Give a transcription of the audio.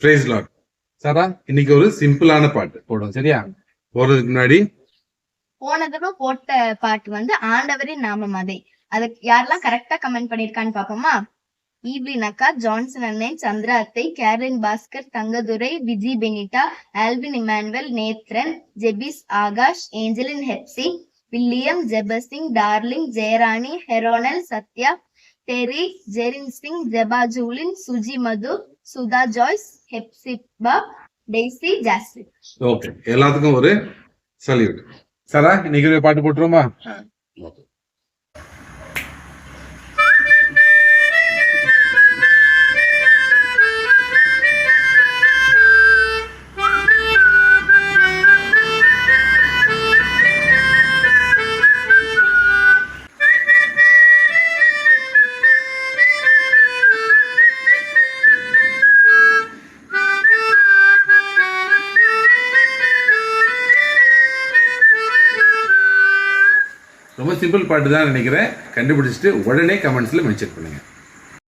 Price Lord. சாரா, இன்னைக்கு ஒரு சிம்பிளான பாட்டு போடும், சரியா? போறதுக்கு முன்னாடி போன தடவை போட்ட பாட்டு வந்து ஆண்டவரின் நாமம் அதே. அதுக்கு யாரெல்லாம் கரெக்டா கமெண்ட் பண்ணிருக்கான்னு பாப்போமா? ஈவ்லின் அக்கா, ஜான்சன் அண்ணன், சந்திரா அத்தை, Caroline Bhaskar, Thangadurai, Viji Benita, Alvin Emmanuel, Nethran, Jebis Akash, Angeline Hepsi, William, Jebasingh, darling, Jeyarani, Heronal, Sathya, Terry, Jerin Singh, Jebajulin, Suji Madhu, Sudha Joyce, Hephzibah, Daisy, Jasmine. Okay, எல்லாத்துக்கும் ஒரு சல்யூட். சாரா, இன்னைக்கு ஒரு பாட்டு போட்டுருமா? ரொம்ப சிம்பிள் பாட்டு தான் நினைக்கிறேன். கண்டுபிடிச்சிட்டு உடனே கமெண்ட்ஸ்ல மென்ஷன் பண்ணுங்க.